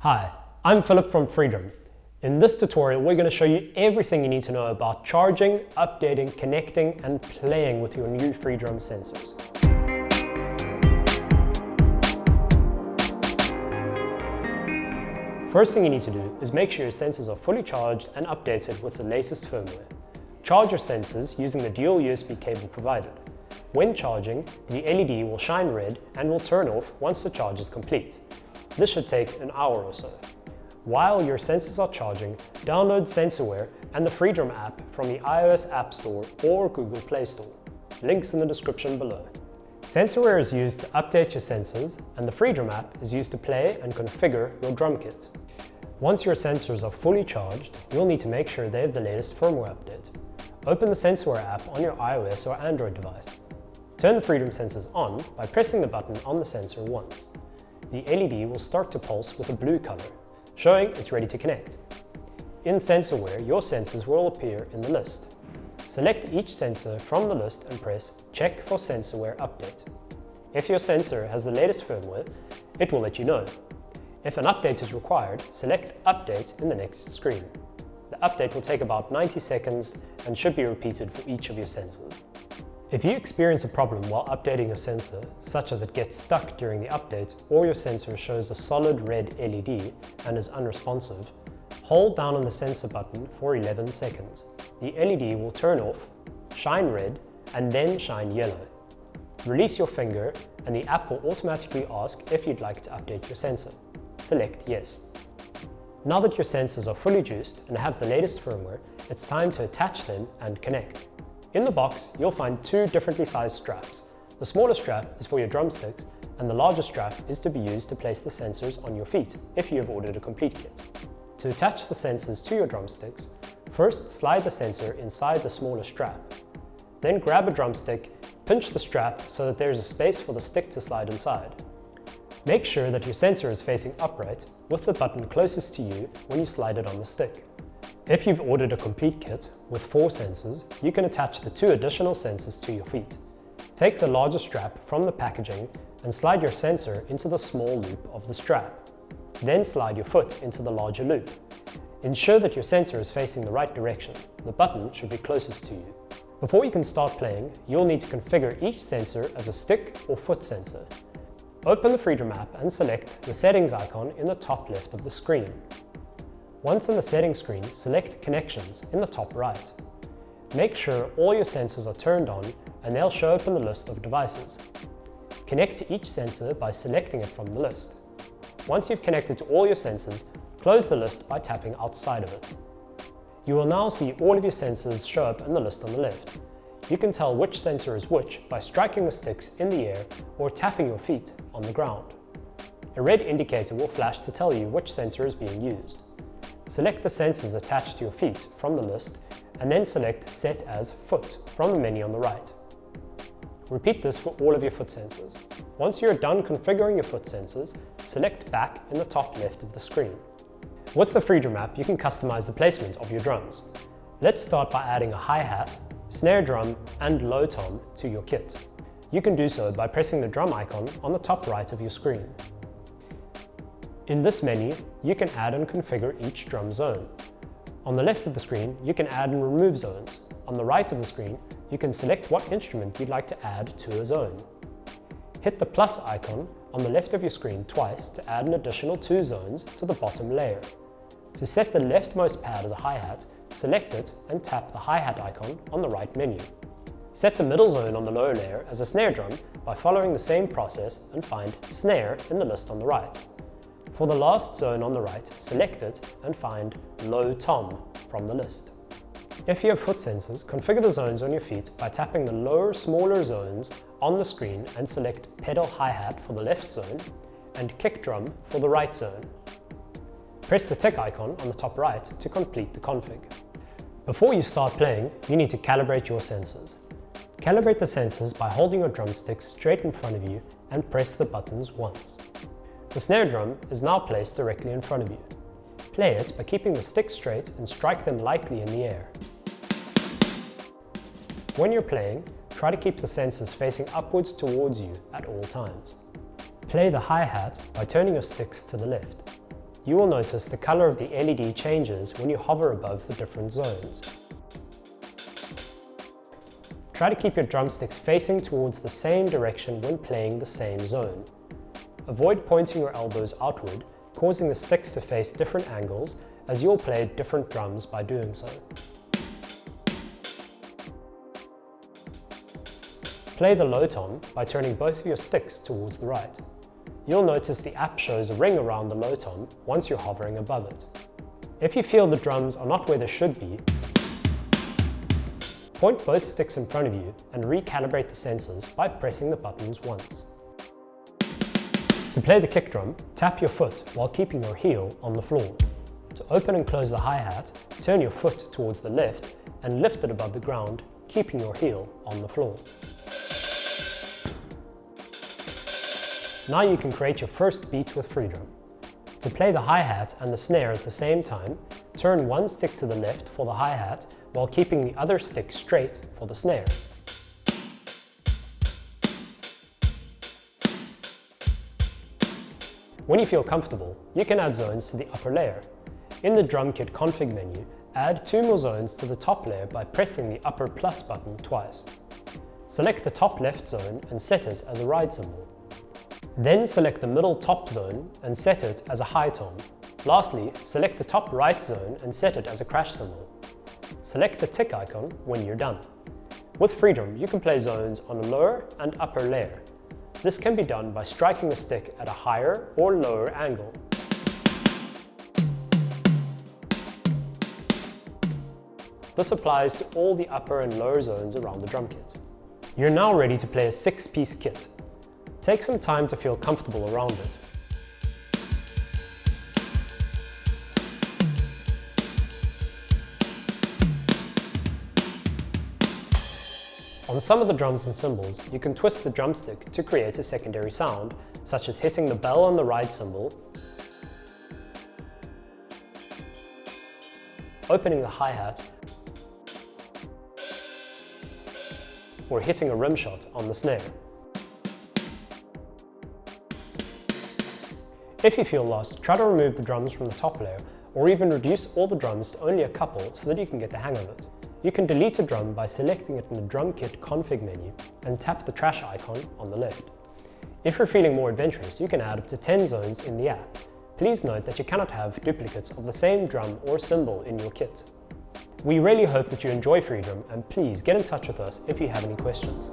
Hi, I'm Philip from Freedrum. In this tutorial, we're going to show you everything you need to know about charging, updating, connecting, and playing with your new Freedrum sensors. First thing you need to do is make sure your sensors are fully charged and updated with the latest firmware. Charge your sensors using the dual USB cable provided. When charging, the LED will shine red and will turn off once the charge is complete. This should take an hour or so. While your sensors are charging, download Sensorware and the Freedrum App from the iOS App Store or Google Play Store. Links in the description below. Sensorware is used to update your sensors, and the Freedrum App is used to play and configure your drum kit. Once your sensors are fully charged, you'll need to make sure they have the latest firmware update. Open the Sensorware app on your iOS or Android device. Turn the Freedrum sensors on by pressing the button on the sensor once. The LED will start to pulse with a blue color, showing it's ready to connect. In Sensorware, your sensors will appear in the list. Select each sensor from the list and press Check for Sensorware Update. If your sensor has the latest firmware, it will let you know. If an update is required, select Update in the next screen. The update will take about 90 seconds and should be repeated for each of your sensors. If you experience a problem while updating your sensor, such as it gets stuck during the update or your sensor shows a solid red LED and is unresponsive, hold down on the sensor button for 11 seconds. The LED will turn off, shine red, and then shine yellow. Release your finger and the app will automatically ask if you'd like to update your sensor. Select Yes. Now that your sensors are fully juiced and have the latest firmware, it's time to attach them and connect. In the box, you'll find two differently sized straps. The smaller strap is for your drumsticks, and the larger strap is to be used to place the sensors on your feet if you have ordered a complete kit. To attach the sensors to your drumsticks, first slide the sensor inside the smaller strap. Then grab a drumstick, pinch the strap so that there is a space for the stick to slide inside. Make sure that your sensor is facing upright with the button closest to you when you slide it on the stick. If you've ordered a complete kit with 4 sensors, you can attach the 2 additional sensors to your feet. Take the larger strap from the packaging and slide your sensor into the small loop of the strap. Then slide your foot into the larger loop. Ensure that your sensor is facing the right direction. The button should be closest to you. Before you can start playing, you'll need to configure each sensor as a stick or foot sensor. Open the Freedrum app and select the settings icon in the top left of the screen. Once in the settings screen, select Connections in the top right. Make sure all your sensors are turned on and they'll show up in the list of devices. Connect to each sensor by selecting it from the list. Once you've connected to all your sensors, close the list by tapping outside of it. You will now see all of your sensors show up in the list on the left. You can tell which sensor is which by striking the sticks in the air or tapping your feet on the ground. A red indicator will flash to tell you which sensor is being used. Select the sensors attached to your feet from the list and then select Set as Foot from the menu on the right. Repeat this for all of your foot sensors. Once you're done configuring your foot sensors, select Back in the top left of the screen. With the Freedrum app, you can customize the placement of your drums. Let's start by adding a hi-hat, snare drum, and low tom to your kit. You can do so by pressing the drum icon on the top right of your screen. In this menu, you can add and configure each drum zone. On the left of the screen, you can add and remove zones. On the right of the screen, you can select what instrument you'd like to add to a zone. Hit the plus icon on the left of your screen twice to add an additional 2 zones to the bottom layer. To set the leftmost pad as a hi-hat, select it and tap the hi-hat icon on the right menu. Set the middle zone on the lower layer as a snare drum by following the same process and find Snare in the list on the right. For the last zone on the right, select it and find Low Tom from the list. If you have foot sensors, configure the zones on your feet by tapping the lower, smaller zones on the screen and select Pedal Hi-Hat for the left zone and Kick Drum for the right zone. Press the tick icon on the top right to complete the config. Before you start playing, you need to calibrate your sensors. Calibrate the sensors by holding your drumstick straight in front of you and press the buttons once. The snare drum is now placed directly in front of you. Play it by keeping the sticks straight and strike them lightly in the air. When you're playing, try to keep the sensors facing upwards towards you at all times. Play the hi-hat by turning your sticks to the left. You will notice the color of the LED changes when you hover above the different zones. Try to keep your drumsticks facing towards the same direction when playing the same zone. Avoid pointing your elbows outward, causing the sticks to face different angles, as you'll play different drums by doing so. Play the low tom by turning both of your sticks towards the right. You'll notice the app shows a ring around the low tom once you're hovering above it. If you feel the drums are not where they should be, point both sticks in front of you and recalibrate the sensors by pressing the buttons once. To play the kick drum, tap your foot while keeping your heel on the floor. To open and close the hi-hat, turn your foot towards the left and lift it above the ground, keeping your heel on the floor. Now you can create your first beat with Freedrum. To play the hi-hat and the snare at the same time, turn one stick to the left for the hi-hat while keeping the other stick straight for the snare. When you feel comfortable, you can add zones to the upper layer. In the drum kit config menu, add 2 more zones to the top layer by pressing the upper plus button twice. Select the top left zone and set it as a ride cymbal. Then select the middle top zone and set it as a high tom. Lastly, select the top right zone and set it as a crash cymbal. Select the tick icon when you're done. With Freedrum, you can play zones on a lower and upper layer. This can be done by striking the stick at a higher or lower angle. This applies to all the upper and lower zones around the drum kit. You're now ready to play a 6-piece kit. Take some time to feel comfortable around it. On some of the drums and cymbals, you can twist the drumstick to create a secondary sound, such as hitting the bell on the ride cymbal, opening the hi-hat, or hitting a rim shot on the snare. If you feel lost, try to remove the drums from the top layer, or even reduce all the drums to only a couple so that you can get the hang of it. You can delete a drum by selecting it in the drum kit config menu and tap the trash icon on the left. If you're feeling more adventurous, you can add up to 10 zones in the app. Please note that you cannot have duplicates of the same drum or cymbal in your kit. We really hope that you enjoy Freedrum, and please get in touch with us if you have any questions.